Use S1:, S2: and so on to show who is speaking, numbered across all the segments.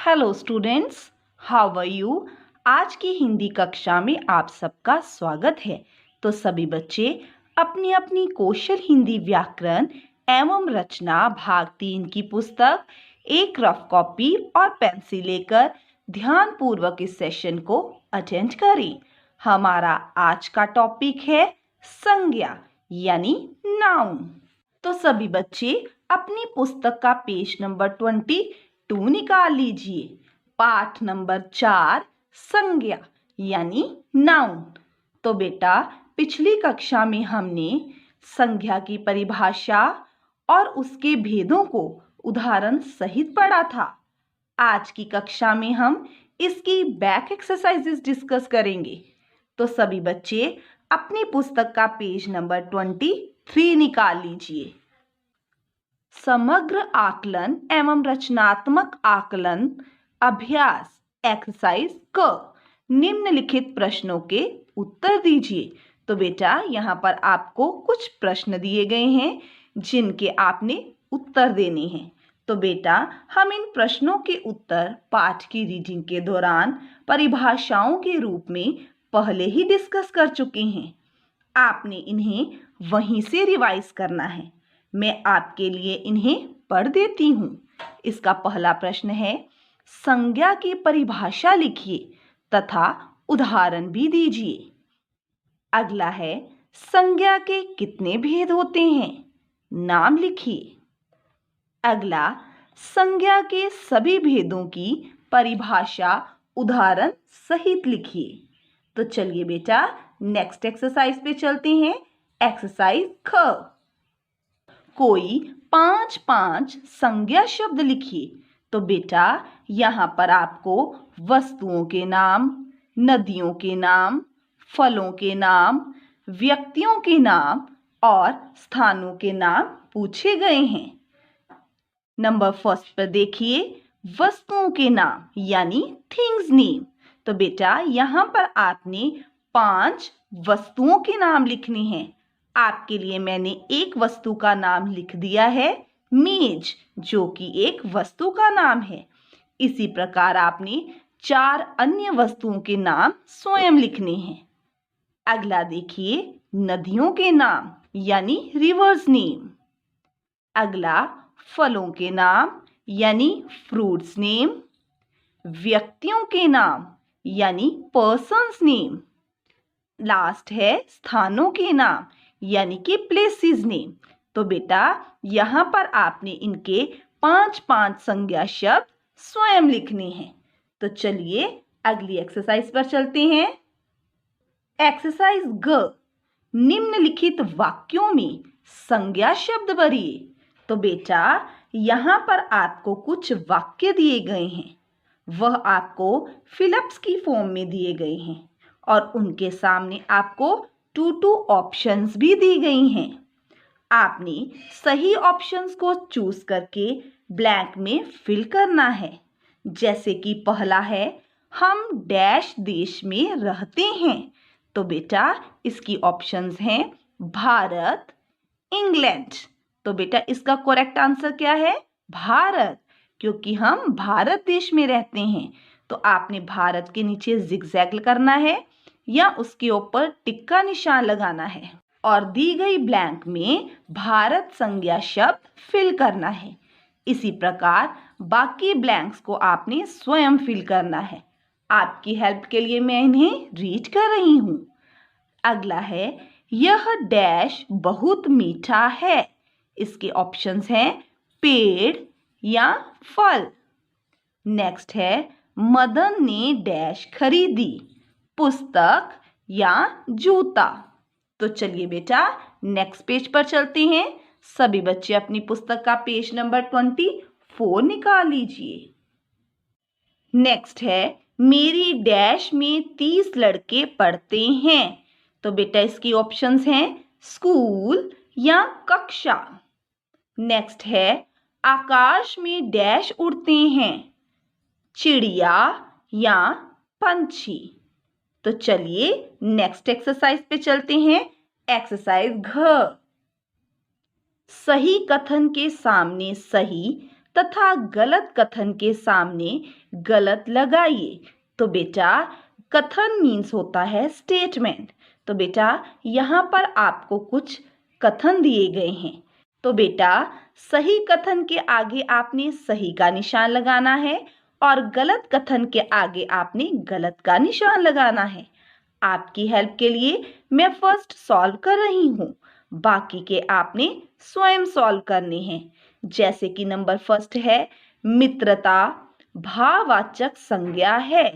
S1: Hello students, how are you. आज की हिंदी कक्षा में आप सबका स्वागत है। तो सभी बच्चे अपनी अपनी कौशल हिंदी व्याकरण एवं रचना भाग 3 की पुस्तक एक रफ कॉपी और पेंसिल लेकर ध्यान पूर्वक इस सेशन को अटेंड करें। हमारा आज का टॉपिक है संज्ञा यानी नाउन। तो सभी बच्चे अपनी पुस्तक का पेज नंबर 22 निकाल लीजिए। पाठ नंबर 4 संज्ञा यानी नाउन। तो बेटा पिछली कक्षा में हमने संज्ञा की परिभाषा और उसके भेदों को उदाहरण सहित पढ़ा था। आज की कक्षा में हम इसकी बैक एक्सरसाइजेस डिस्कस करेंगे। तो सभी बच्चे अपनी पुस्तक का पेज नंबर 23 निकाल लीजिए। समग्र आकलन एवं रचनात्मक आकलन अभ्यास एक्सरसाइज क निम्नलिखित प्रश्नों के उत्तर दीजिए। तो बेटा यहाँ पर आपको कुछ प्रश्न दिए गए हैं जिनके आपने उत्तर देने हैं। तो बेटा हम इन प्रश्नों के उत्तर पाठ की रीडिंग के दौरान परिभाषाओं के रूप में पहले ही डिस्कस कर चुके हैं। आपने इन्हें वहीं से रिवाइज करना है। मैं आपके लिए इन्हें पढ़ देती हूँ। इसका पहला प्रश्न है, संज्ञा की परिभाषा लिखिए तथा उदाहरण भी दीजिए। अगला है, संज्ञा के कितने भेद होते हैं? नाम लिखिए। अगला, संज्ञा के सभी भेदों की परिभाषा उदाहरण सहित लिखिए। तो चलिए बेटा नेक्स्ट एक्सरसाइज पे चलते हैं। एक्सरसाइज ख, कोई 5 संज्ञा शब्द लिखिए। तो बेटा यहाँ पर आपको वस्तुओं के नाम, नदियों के नाम, फलों के नाम, व्यक्तियों के नाम और स्थानों के नाम पूछे गए हैं। नंबर फर्स्ट पर देखिए, वस्तुओं के नाम यानी थिंग्स नेम। तो बेटा यहाँ पर आपने 5 वस्तुओं के नाम लिखने हैं। आपके लिए मैंने एक वस्तु का नाम लिख दिया है, मेज, जो कि एक वस्तु का नाम है। इसी प्रकार आपने 4 अन्य वस्तुओं के नाम स्वयं लिखने हैं। अगला देखिए, नदियों के नाम यानी रिवर्स नेम। अगला, फलों के नाम यानी फ्रूट्स नेम। व्यक्तियों के नाम यानी पर्सन्स नेम। लास्ट है स्थानों के नाम यानी कि प्लेसेस नेम। तो बेटा यहाँ पर आपने इनके 5 संज्ञा शब्द स्वयं लिखने हैं। तो चलिए अगली एक्सरसाइज पर चलते हैं। एक्सरसाइज ग, निम्नलिखित वाक्यों में संज्ञा शब्द भरिए। तो बेटा यहाँ पर आपको कुछ वाक्य दिए गए हैं, वह आपको फिलअप्स की फॉर्म में दिए गए हैं और उनके सामने आपको 2 ऑप्शंस भी दी गई हैं। आपने सही ऑप्शंस को चूज करके ब्लैंक में फिल करना है। जैसे कि पहला है, हम डैश देश में रहते हैं। तो बेटा इसकी ऑप्शंस हैं भारत, इंग्लैंड। तो बेटा इसका करेक्ट आंसर क्या है? भारत, क्योंकि हम भारत देश में रहते हैं। तो आपने भारत के नीचे जिगजैग करना है या उसके ऊपर टिक का निशान लगाना है और दी गई ब्लैंक में भारत संज्ञा शब्द फिल करना है। इसी प्रकार बाकी ब्लैंक्स को आपने स्वयं फिल करना है। आपकी हेल्प के लिए मैं इन्हें रीड कर रही हूँ। अगला है, यह डैश बहुत मीठा है। इसके ऑप्शंस हैं पेड़ या फल। नेक्स्ट है, मदन ने डैश खरीदी, पुस्तक या जूता। तो चलिए बेटा नेक्स्ट पेज पर चलते हैं। सभी बच्चे अपनी पुस्तक का पेज नंबर 24 निकाल लीजिए। नेक्स्ट है, मेरी डैश में 30 लड़के पढ़ते हैं। तो बेटा इसकी ऑप्शंस हैं स्कूल या कक्षा। नेक्स्ट है, आकाश में डैश उड़ते हैं, चिड़िया या पंछी। तो चलिए नेक्स्ट एक्सरसाइज पे चलते हैं। एक्सरसाइज घ, सही कथन के सामने सही तथा गलत कथन के सामने गलत लगाइए। तो बेटा कथन मीन्स होता है स्टेटमेंट। तो बेटा यहाँ पर आपको कुछ कथन दिए गए हैं। तो बेटा सही कथन के आगे आपने सही का निशान लगाना है और गलत कथन के आगे आपने गलत का निशान लगाना है। आपकी हेल्प के लिए मैं फर्स्ट सॉल्व कर रही हूँ, बाकी के आपने स्वयं सॉल्व करने हैं। जैसे कि नंबर फर्स्ट है मित्रता भाववाचक संज्ञा है।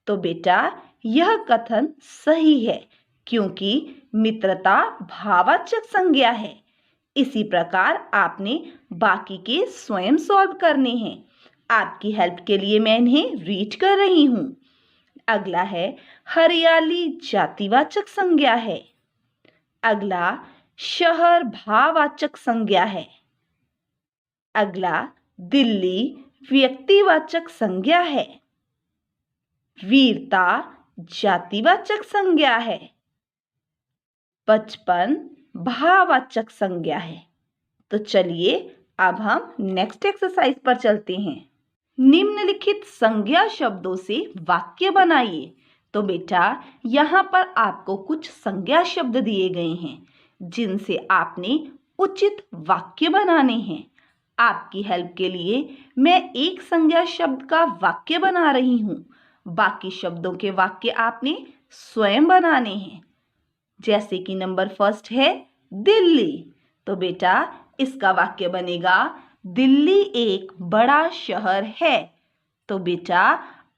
S1: तो बेटा यह कथन सही है क्योंकि मित्रता भाववाचक संज्ञा है। इसी प्रकार आपने बाकी के स्वयं सॉल्व करने हैं। आपकी हेल्प के लिए मैं इन्हें रीड कर रही हूँ। अगला है हरियाली जातिवाचक संज्ञा है। अगला शहर भाववाचक संज्ञा है। अगला दिल्ली व्यक्तिवाचक संज्ञा है। वीरता जातिवाचक संज्ञा है। बचपन भाववाचक संज्ञा है। तो चलिए अब हम नेक्स्ट एक्सरसाइज पर चलते हैं। निम्नलिखित संज्ञा शब्दों से वाक्य बनाइए। तो बेटा यहाँ पर आपको कुछ संज्ञा शब्द दिए गए हैं जिनसे आपने उचित वाक्य बनाने हैं। आपकी हेल्प के लिए मैं एक संज्ञा शब्द का वाक्य बना रही हूँ, बाकी शब्दों के वाक्य आपने स्वयं बनाने हैं। जैसे कि नंबर फर्स्ट है दिल्ली। तो बेटा इसका वाक्य बनेगा दिल्ली एक बड़ा शहर है। तो बेटा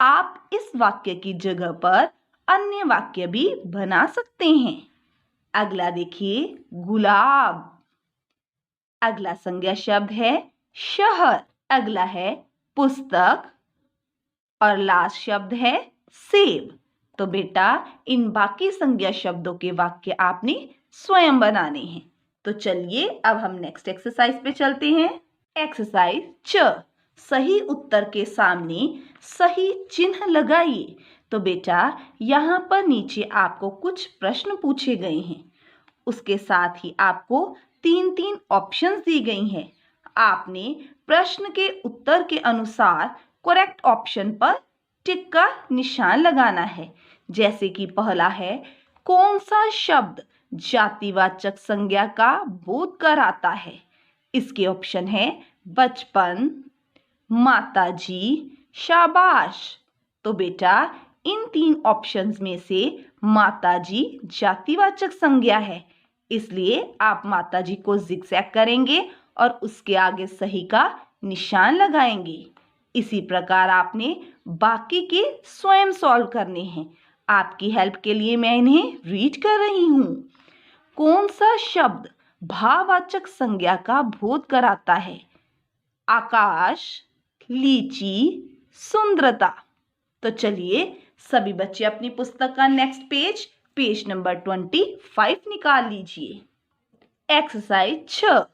S1: आप इस वाक्य की जगह पर अन्य वाक्य भी बना सकते हैं। अगला देखिए गुलाब। अगला संज्ञा शब्द है शहर। अगला है पुस्तक और लास्ट शब्द है सेब। तो बेटा इन बाकी संज्ञा शब्दों के वाक्य आपने स्वयं बनाने हैं। तो चलिए अब हम नेक्स्ट एक्सरसाइज पे चलते हैं। एक्सरसाइज च सही उत्तर के सामने सही चिन्ह लगाइए। तो बेटा यहाँ पर नीचे आपको कुछ प्रश्न पूछे गए हैं, उसके साथ ही आपको 3 ऑप्शंस दी गई हैं। आपने प्रश्न के उत्तर के अनुसार करेक्ट ऑप्शन पर टिक का निशान लगाना है। जैसे कि पहला है कौन सा शब्द जातिवाचक संज्ञा का बोध कराता है। इसके ऑप्शन है बचपन, माताजी, शाबाश। तो बेटा इन 3 ऑप्शंस में से माताजी जातिवाचक संज्ञा है, इसलिए आप माताजी को जिगजैग करेंगे और उसके आगे सही का निशान लगाएंगे। इसी प्रकार आपने बाकी के स्वयं सॉल्व करने हैं। आपकी हेल्प के लिए मैं इन्हें रीड कर रही हूँ। कौन सा शब्द भाववाचक संज्ञा का बोध कराता है। आकाश, लीची, सुंदरता। तो चलिए सभी बच्चे अपनी पुस्तक का नेक्स्ट पेज नंबर 25 निकाल लीजिए। एक्सरसाइज 6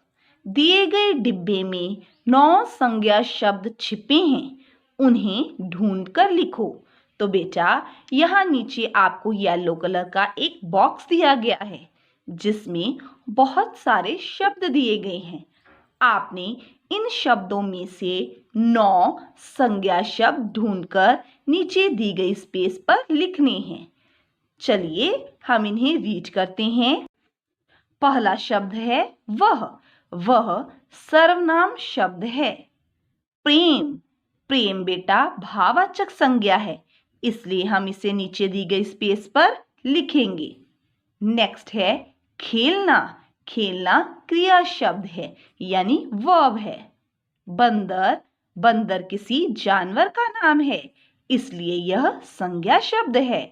S1: दिए गए डिब्बे में 9 संज्ञा शब्द छिपे हैं, उन्हें ढूंढकर लिखो। तो बेटा यहाँ नीचे आपको येलो कलर का एक बॉक्स दिया गया है जिसमें बहुत सारे शब्द दिए गए हैं। आपने इन शब्दों में से 9 संज्ञा शब्द ढूंढकर नीचे दी गई स्पेस पर लिखने हैं। चलिए हम इन्हें रीड करते हैं। पहला शब्द है वह सर्वनाम शब्द है। प्रेम, प्रेम बेटा भाववाचक संज्ञा है, इसलिए हम इसे नीचे दी गई स्पेस पर लिखेंगे। नेक्स्ट है खेलना, खेलना क्रिया शब्द है यानी वर्ब है। बंदर, बंदर किसी जानवर का नाम है, इसलिए यह संज्ञा शब्द है।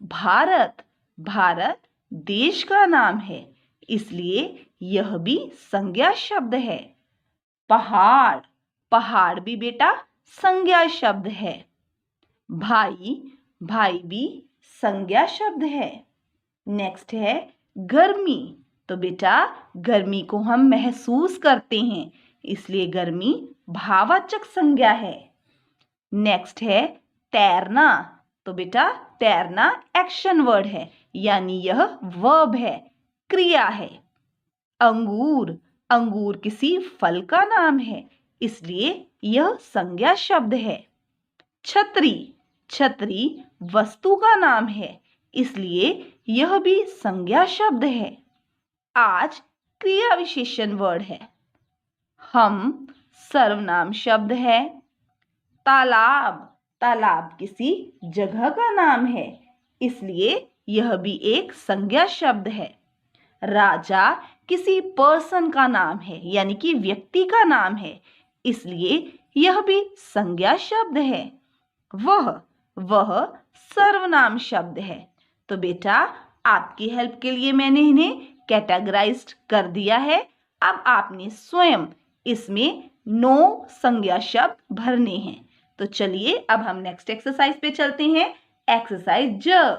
S1: भारत, भारत देश का नाम है, इसलिए यह भी संज्ञा शब्द है। पहाड़, पहाड़ भी बेटा संज्ञा शब्द है। भाई, भाई भी संज्ञा शब्द है। नेक्स्ट है गर्मी, तो बेटा गर्मी को हम महसूस करते हैं, इसलिए गर्मी भाववाचक संज्ञा है। नेक्स्ट है तैरना, तो बेटा तैरना एक्शन वर्ड है यानी यह वर्ब है, क्रिया है। अंगूर, अंगूर किसी फल का नाम है, इसलिए यह संज्ञा शब्द है। छतरी, छतरी वस्तु का नाम है, इसलिए यह भी संज्ञा शब्द है। आज क्रिया विशेषण वर्ड है। हम सर्वनाम शब्द है। तालाब, तालाब किसी जगह का नाम है, इसलिए यह भी एक संज्ञा शब्द है। राजा किसी पर्सन का नाम है, यानी कि व्यक्ति का नाम है, इसलिए यह भी संज्ञा शब्द है। वह सर्वनाम शब्द है। तो बेटा, आपकी हेल्प के लिए मैंने इन्हें कैटेगराइज्ड कर दिया है। अब आपने स्वयं इसमें 9 संज्ञा शब्द भरने हैं। तो चलिए अब हम नेक्स्ट एक्सरसाइज पे चलते हैं। एक्सरसाइज ज।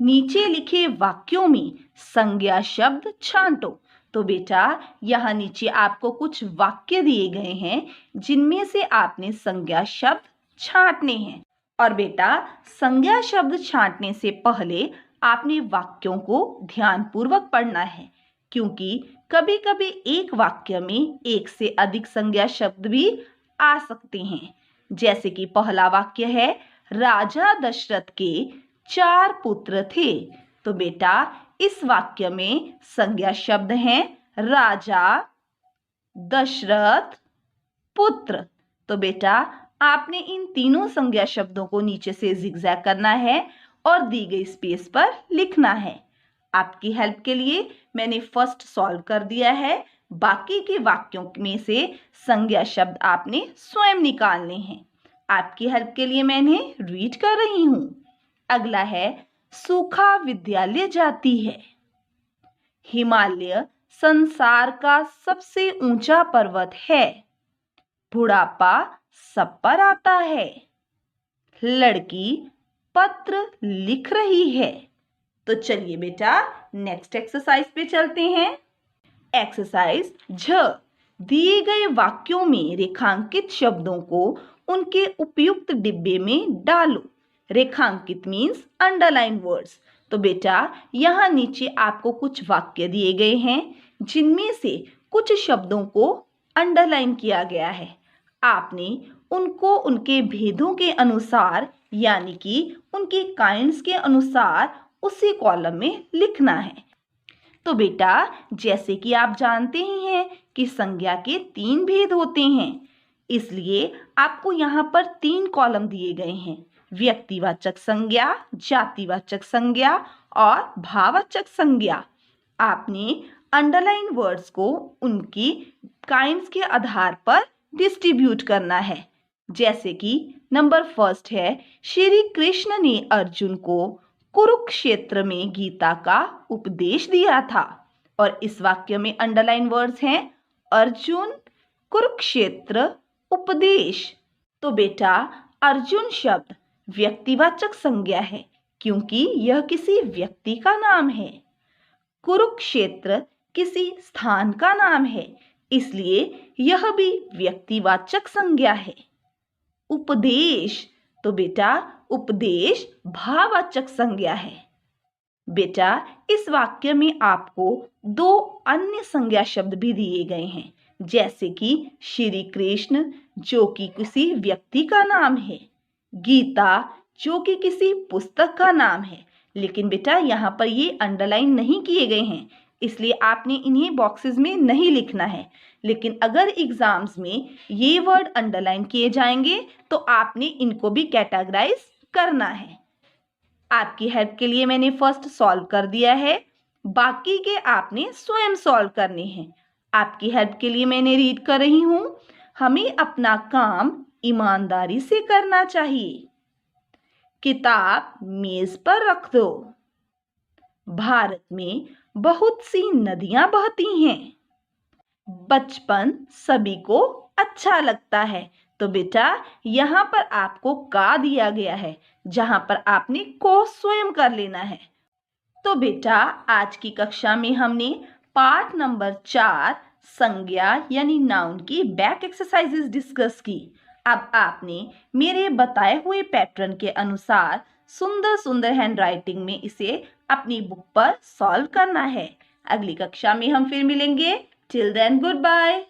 S1: नीचे लिखे वाक्यों में संज्ञा शब्द छांटो। तो बेटा, यहाँ नीचे आपको कुछ वाक्य दिए गए हैं जिनमें से आपने संज्ञा शब्द छांटने हैं। और बेटा, संज्ञा शब्द छांटने से पहले आपने वाक्यों को ध्यानपूर्वक पढ़ना है, क्योंकि कभी कभी एक वाक्य में एक से अधिक संज्ञा शब्द भी आ सकते हैं। जैसे कि पहला वाक्य है, राजा दशरथ के 4 पुत्र थे। तो बेटा, इस वाक्य में संज्ञा शब्द हैं राजा, दशरथ, पुत्र। तो बेटा, आपने इन तीनों संज्ञा शब्दों को नीचे से जिगजैग करना है और दी गई स्पेस पर लिखना है। आपकी हेल्प के लिए मैंने फर्स्ट सॉल्व कर दिया है। बाकी के वाक्यों में से संज्ञा शब्द आपने स्वयं निकालने हैं। आपकी हेल्प के लिए मैंने रीड कर रही हूं। अगला है, सूखा विद्यालय जाती है। हिमालय संसार का सबसे ऊंचा पर्वत है। बुढ़ापा सब पर आता है। लड़की पत्र लिख रही है। तो चलिए बेटा, नेक्स्ट एक्सरसाइज पे चलते हैं। एक्सरसाइज झ। दिए गए वाक्यों में रेखांकित शब्दों को उनके उपयुक्त डिब्बे में डालो। रेखांकित मीन्स अंडरलाइन वर्ड्स। तो बेटा, यहाँ नीचे आपको कुछ वाक्य दिए गए हैं जिनमें से कुछ शब्दों को अंडरलाइन किया गया है। आपने उनको उनके भेदों के अनुसार, यानी कि उनके काइंड्स के अनुसार उसी कॉलम में लिखना है। तो बेटा, जैसे कि आप जानते ही हैं कि संज्ञा के 3 भेद होते हैं, इसलिए आपको यहाँ पर 3 कॉलम दिए गए हैं। व्यक्तिवाचक संज्ञा, जातिवाचक संज्ञा और भाववाचक संज्ञा। आपने अंडरलाइन वर्ड्स को उनकी काइंड्स के आधार पर डिस्ट्रीब्यूट करना है। जैसे कि नंबर फर्स्ट है, श्री कृष्ण ने अर्जुन को कुरुक्षेत्र में गीता का उपदेश दिया था। और इस वाक्य में अंडरलाइन वर्ड्स हैं अर्जुन, कुरुक्षेत्र, उपदेश। तो बेटा, अर्जुन शब्द व्यक्तिवाचक संज्ञा है, क्योंकि यह किसी व्यक्ति का नाम है। कुरुक्षेत्र किसी स्थान का नाम है, इसलिए यह भी व्यक्तिवाचक संज्ञा है। उपदेश, तो बेटा, उपदेश भाववाचक संज्ञा है। बेटा, इस वाक्य में आपको 2 अन्य संज्ञा शब्द भी दिए गए हैं, जैसे कि श्री कृष्ण जो कि किसी व्यक्ति का नाम है, गीता जो कि किसी पुस्तक का नाम है। लेकिन बेटा, यहाँ पर ये अंडरलाइन नहीं किए गए हैं, इसलिए आपने इन्हें बॉक्सेस में नहीं लिखना है। लेकिन अगर एग्जाम्स में ये वर्ड अंडरलाइन किए जाएंगे तो आपने इनको भी कैटेगराइज करना है। आपकी हेल्प के लिए मैंने फर्स्ट सॉल्व कर दिया है, बाकी के आपने स्वयं सॉल्व करने हैं। आपकी हेल्प के लिए मैंने रीड कर रही हूं। हमें अपना काम ईमानदारी से करना चाहिए। किताब मेज पर रख दो। भारत में बहुत सी नदियां बहती हैं। बचपन सभी को अच्छा लगता है। तो बेटा, यहाँ पर आपको का दिया गया है, जहां पर आपने को स्वयं कर लेना है। तो बेटा, आज की कक्षा में हमने पार्ट नंबर 4 संज्ञा यानी नाउन की बैक एक्सरसाइजेस डिस्कस की। अब आपने मेरे बताए हुए पैटर्न के अनुसार सुंदर सुंदर हैंडराइटिंग में इसे अपनी बुक पर सॉल्व करना है। अगली कक्षा में हम फिर मिलेंगे। Till then, good bye.